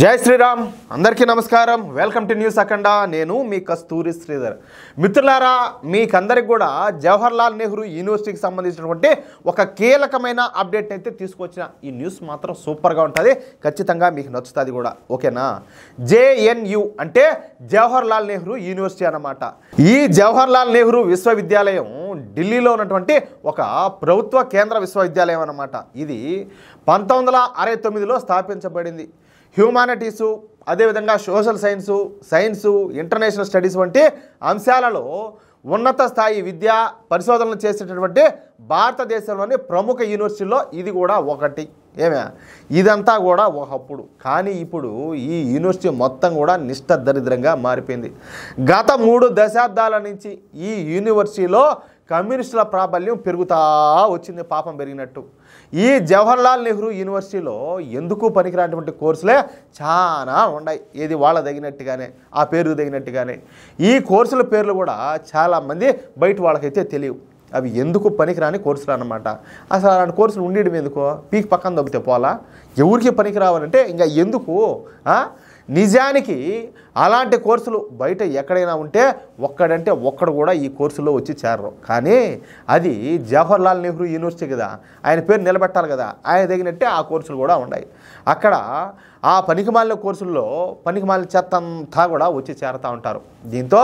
జై శ్రీరామ్ అందరికీ నమస్కారం వెల్కమ్ టు న్యూస్ అఖండ నేను మీ కస్తూరి శ్రీధర్ మిత్రులారా మీకందరికి కూడా జవహర్లాల్ నెహ్రూ యూనివర్సిటీకి సంబంధించినటువంటి ఒక కీలకమైన అప్డేట్ అయితే తీసుకొచ్చిన ఈ న్యూస్ మాత్రం సూపర్గా ఉంటుంది ఖచ్చితంగా మీకు నచ్చుతుంది కూడా ఓకేనా జేఎన్యు అంటే జవహర్లాల్ నెహ్రూ యూనివర్సిటీ అన్నమాట ఈ జవహర్లాల్ నెహ్రూ విశ్వవిద్యాలయం ఢిల్లీలో ఉన్నటువంటి ఒక ప్రభుత్వ కేంద్ర విశ్వవిద్యాలయం అన్నమాట ఇది 1969లో స్థాపించబడింది హ్యూమానిటీసు అదేవిధంగా సోషల్ సైన్సు ఇంటర్నేషనల్ స్టడీస్ వంటి అంశాలలో ఉన్నత స్థాయి విద్యా పరిశోధనలు చేసేటటువంటి భారతదేశంలోని ప్రముఖ యూనివర్సిటీల్లో ఇది కూడా ఒకటి ఇదంతా కూడా ఒకప్పుడు కానీ ఇప్పుడు ఈ యూనివర్సిటీ మొత్తం కూడా నిష్టదరిద్రంగా మారిపోయింది గత 3 దశాబ్దాల నుంచి ఈ యూనివర్సిటీలో కమ్యూనిస్టుల ప్రాబల్యం పెరుగుతా వచ్చింది పాపం పెరిగినట్టు ఈ జవహర్లాల్ నెహ్రూ యూనివర్సిటీలో ఎందుకు పనికిరానటువంటి కోర్సులే చాలా ఉన్నాయి ఏది వాళ్ళ తగినట్టుగానే ఆ పేరు తగినట్టుగానే ఈ కోర్సుల పేర్లు కూడా చాలామంది బయట వాళ్ళకైతే తెలియవు అవి ఎందుకు పనికిరాని కోర్సులు అన్నమాట అసలు అలాంటి కోర్సులు ఉండేయడం ఎందుకో పీక్ పక్కన దొబ్బితే పోలా ఎవరికి పనికిరావాలంటే ఇంకా ఎందుకు నిజానికి అలాంటి కోర్సులు బయట ఎక్కడైనా ఉంటే ఒక్కడంటే ఒక్కడు కూడా ఈ కోర్సులో వచ్చి చేరరు కానీ అది జవహర్లాల్ నెహ్రూ యూనివర్సిటీ కదా ఆయన పేరు నిలబెట్టాలి కదా ఆయన తగినట్టే ఆ కోర్సులు కూడా ఉన్నాయి అక్కడ ఆ పనికిమాలిన కోర్సుల్లో పనికిమాలిన చెత్త అంతా కూడా వచ్చి చేరుతూ ఉంటారు దీంతో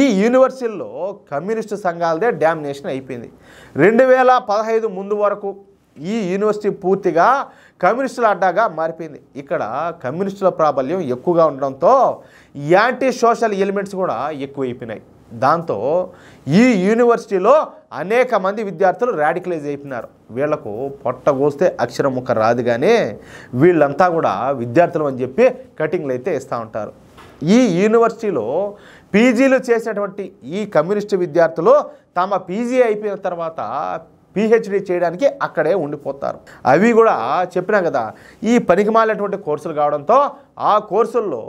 ఈ యూనివర్సిటీల్లో కమ్యూనిస్టు సంఘాలదే డామినేషన్ అయిపోయింది 2015 ముందు వరకు ఈ యూనివర్సిటీ పూర్తిగా కమ్యూనిస్టుల అడ్డాగా మారిపోయింది ఇక్కడ కమ్యూనిస్టుల ప్రాబల్యం ఎక్కువగా ఉండడంతో యాంటీ సోషల్ ఎలిమెంట్స్ కూడా ఎక్కువైపోయినాయి దాంతో ఈ యూనివర్సిటీలో అనేక మంది విద్యార్థులు రాడికలైజ్ అయిపోయినారు వీళ్లకు పొట్టగోస్తే అక్షరం ముక్క రాదు కానీ వీళ్ళంతా కూడా విద్యార్థులు అని చెప్పి కటింగ్లు అయితే ఇస్తూ ఉంటారు ఈ యూనివర్సిటీలో పీజీలు చేసినటువంటి ఈ కమ్యూనిస్టు విద్యార్థులు తమ పీజీ అయిపోయిన తర్వాత పిహెచ్డి చేయడానికి అక్కడే ఉండిపోతారు అవి కూడా చెప్పినా కదా ఈ పనికిమాలినటువంటి కోర్సులు కావడంతో ఆ కోర్సుల్లో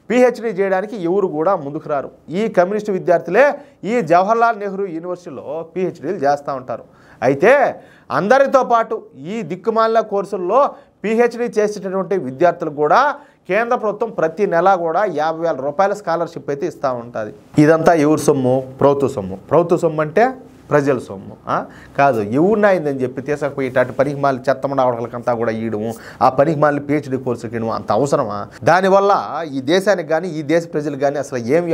పిహెచ్డి చేయడానికి ఎవరు కూడా ముందుకు రారు ఈ కమ్యూనిస్టు విద్యార్థులే ఈ జవహర్లాల్ నెహ్రూ యూనివర్సిటీలో పిహెచ్డీలు చేస్తూ ఉంటారు అయితే అందరితో పాటు ఈ దిక్కుమాలిన కోర్సుల్లో పిహెచ్డి చేసేటటువంటి విద్యార్థులకు కూడా కేంద్ర ప్రభుత్వం ప్రతి నెల కూడా 50,000 రూపాయల స్కాలర్షిప్ అయితే ఇస్తూ ఉంటుంది ఇదంతా ఎవరి సొమ్ము ప్రభుత్వ సొమ్ము అంటే ప్రజల సొమ్ము కాదు ఎవరినైందని చెప్పి తీసుకుపోయి అటు పనికిమాలి చెత్తమడవలకంతా కూడా ఇయడము ఆ పనికిమాలి పిహెచ్డి కోర్సుకి ఇవ్వడం అంత అవసరమా దానివల్ల ఈ దేశానికి కానీ ఈ దేశ ప్రజలకు కానీ అసలు ఏమి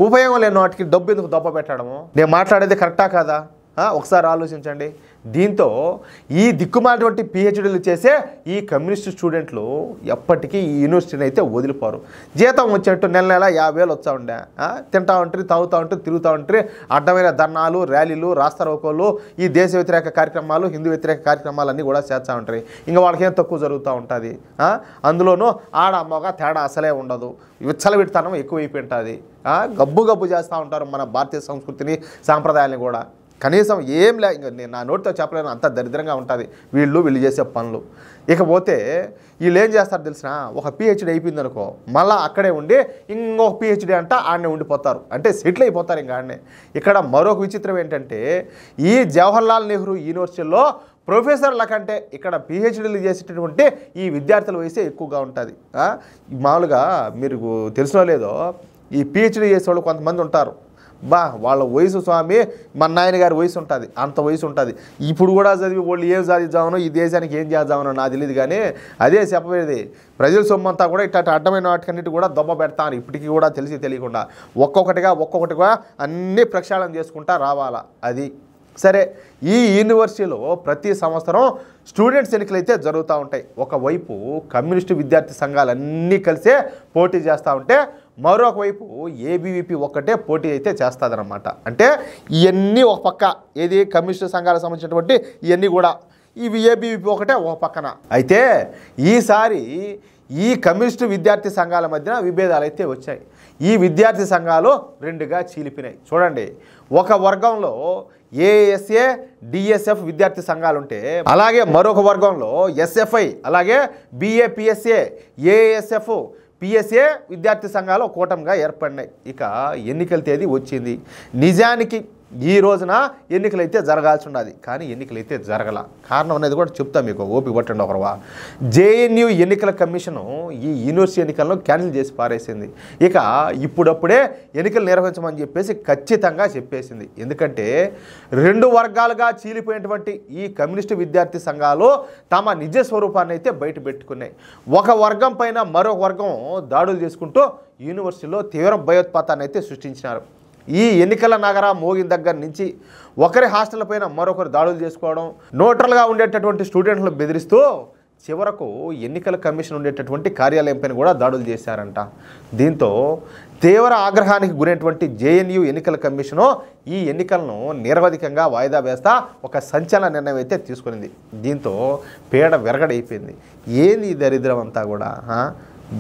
ఉపయోగం లేని వాటికి డబ్బు ఎందుకు దొబ్బ పెట్టడము నేను మాట్లాడేది కరెక్టా కాదా ఒకసారి ఆలోచించండి దీంతో ఈ దిక్కుమాలినటువంటి పిహెచ్డీలు చేసే ఈ కమ్యూనిస్ట్ స్టూడెంట్లు ఎప్పటికీ ఈ యూనివర్సిటీని అయితే వదిలిపోరు జీతం వచ్చేట్టు నెల 50,000 వచ్చా ఉండే తింటా ఉంటారు తాగుతూ ఉంటారు తిరుగుతూ ఉంటారు అడ్డమైన ధర్నాలు ర్యాలీలు రాస్తారోకోలు ఈ దేశ వ్యతిరేక కార్యక్రమాలు హిందూ వ్యతిరేక కార్యక్రమాలు అన్నీ కూడా చేస్తూ ఉంటాయి ఇంకా వాళ్ళకి ఏం తక్కువ జరుగుతూ ఉంటుంది అందులోనూ ఆడ మగ తేడా అసలే ఉండదు విచ్చలవిడితనం ఎక్కువైపోయి ఉంటుంది గబ్బు చేస్తూ ఉంటారు మన భారతీయ సంస్కృతిని సాంప్రదాయాన్ని కూడా కనీసం ఏం లే ఇంకా నేను నా నోటితో చెప్పలేను అంత దరిద్రంగా ఉంటుంది వీళ్ళు చేసే పనులు ఇకపోతే వీళ్ళు ఏం చేస్తారు తెలిసిన ఒక పిహెచ్డీ అయిపోయింది అనుకో మళ్ళీ అక్కడే ఉండి ఇంకొక పిహెచ్డీ అంట ఆడనే ఉండిపోతారు అంటే సెటిల్ అయిపోతారు ఇంకా ఆడనే ఇక్కడ మరొక విచిత్రం ఏంటంటే ఈ జవహర్లాల్ నెహ్రూ యూనివర్సిటీలో ప్రొఫెసర్ల కంటే ఇక్కడ పిహెచ్డీలు చేసేటటువంటి ఈ విద్యార్థుల వయసే ఎక్కువగా ఉంటుంది మామూలుగా మీరు తెలిసినో లేదో ఈ పిహెచ్డీ చేసేవాళ్ళు కొంతమంది ఉంటారు వాళ్ళ వయసు స్వామి మా నాయన గారి వయసు ఉంటుంది అంత వయసు ఉంటుంది ఇప్పుడు కూడా చదివి వాళ్ళు ఏం సాధిద్దామనో ఈ దేశానికి ఏం చేద్దామనో నాకు తెలియదు కానీ అదే చెప్పేది ప్రజల సొమ్మంతా కూడా ఇట్లా అడ్డమైన వాటికన్నిటి కూడా దొబ్బ పెడతాను ఇప్పటికీ కూడా తెలియకుండా ఒక్కొక్కటిగా అన్నీ ప్రక్షాళన చేసుకుంటా రావాలా అది సరే ఈ యూనివర్సిటీలో ప్రతి సంవత్సరం స్టూడెంట్స్ ఎన్నికలు అయితే జరుగుతూ ఉంటాయి ఒకవైపు కమ్యూనిస్టు విద్యార్థి సంఘాలన్నీ కలిసే పోటీ చేస్తూ ఉంటే మరొక వైపు ఏబీవీపీ ఒక్కటే పోటీ అయితే చేస్తుందన్నమాట అంటే ఇవన్నీ ఒక పక్క ఏది కమ్యూనిస్టు సంఘాలకు సంబంధించినటువంటి ఇవన్నీ కూడా ఇవి ఏబీవీపీ ఒకటే ఒక పక్కన అయితే ఈసారి ఈ కమ్యూనిస్టు విద్యార్థి సంఘాల మధ్యన విభేదాలు అయితే వచ్చాయి ఈ విద్యార్థి సంఘాలు రెండుగా చీలిపినాయి చూడండి ఒక వర్గంలో ఏఎస్ఏ డిఎస్ఎఫ్ విద్యార్థి సంఘాలు ఉంటే అలాగే మరొక వర్గంలో ఎస్ఎఫ్ఐ అలాగే బిఏపిఎస్ఏ ఏఎస్ఎఫ్ పిఎస్ఏ విద్యార్థి సంఘాలు కూటమిగా ఏర్పడినాయి ఇక ఎన్నికల తేదీ వచ్చింది నిజానికి ఈ రోజున ఎన్నికలైతే జరగాల్సి ఉన్నది, కానీ ఎన్నికలైతే జరగల. కారణం అనేది కూడా చెప్తా మీకు, ఓపిక పట్టండి ఒకరువా. జేఎన్యూ ఎన్నికల కమిషను ఈ యూనివర్సిటీ ఎన్నికలను క్యాన్సిల్ చేసి పారేసింది. ఇక ఇప్పుడప్పుడే ఎన్నికలు నిర్వహించమని చెప్పేసి ఖచ్చితంగా చెప్పేసింది. ఎందుకంటే 2 వర్గాలుగా చీలిపోయినటువంటి ఈ కమ్యూనిస్టు విద్యార్థి సంఘాలు తమ నిజ స్వరూపాన్ని అయితే బయట పెట్టుకున్నాయి. ఒక వర్గం పైన మరొక వర్గం దాడులు చేసుకుంటూ యూనివర్సిటీలో తీవ్ర భయోత్పాతాన్ని అయితే సృష్టించినారు. ఈ ఎన్నికల నగర మోగిన దగ్గర నుంచి ఒకరి హాస్టల్ పైన మరొకరు దాడులు చేసుకోవడం, న్యూట్రల్గా ఉండేటటువంటి స్టూడెంట్లను బెదిరిస్తూ చివరకు ఎన్నికల కమిషన్ ఉండేటటువంటి కార్యాలయం పైన కూడా దాడులు చేశారంట. దీంతో తీవ్ర ఆగ్రహానికి గురైనటువంటి జేఎన్యూ ఎన్నికల కమిషను ఈ ఎన్నికలను నిరవధికంగా వాయిదా వేస్తా ఒక సంచలన నిర్ణయం అయితే తీసుకునింది. దీంతో పీడ విరగడైపోయింది. ఏంది ఈ దరిద్రం అంతా కూడా?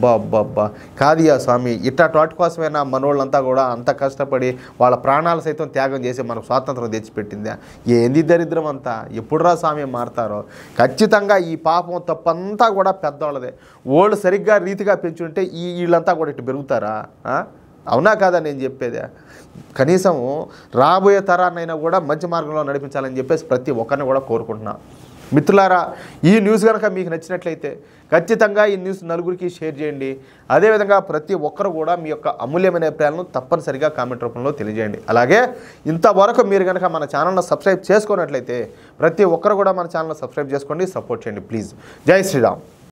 బాబ్బా కాదియా స్వామి, ఇట్లాంటి వాటి కోసమైనా మనోళ్ళంతా కూడా అంత కష్టపడి వాళ్ళ ప్రాణాలు సైతం త్యాగం చేసి మనకు స్వాతంత్రం తెచ్చిపెట్టిందా? ఏంది దరిద్రం అంతా? ఎప్పుడురా స్వామి మారుతారో? ఖచ్చితంగా ఈ పాపం తప్పంతా కూడా పెద్దవాళ్ళదే. ఓళ్ళు సరిగ్గా రీతిగా పెంచుంటే వీళ్ళంతా కూడా ఇటు పెరుగుతారా? అవునా కాదా నేను చెప్పేదే? కనీసం రాబోయే తరాన్నైనా కూడా మంచి మార్గంలో నడిపించాలని చెప్పేసి ప్రతి ఒక్కరిని కూడా కోరుకుంటున్నా. మిత్రులారా, ఈ న్యూస్ కనుక మీకు నచ్చినట్లయితే ఖచ్చితంగా ఈ న్యూస్ నలుగురికి షేర్ చేయండి. అదేవిధంగా ప్రతి ఒక్కరు కూడా మీ యొక్క అమూల్యమైన అభిప్రాయాలను తప్పనిసరిగా కామెంట్ రూపంలో తెలియజేయండి. అలాగే ఇంతవరకు మీరు కనుక మన ఛానల్ను సబ్స్క్రైబ్ చేసుకున్నట్లయితే ప్రతి ఒక్కరు కూడా మన ఛానల్ను సబ్స్క్రైబ్ చేసుకోండి, సపోర్ట్ చేయండి ప్లీజ్. జై శ్రీరామ్.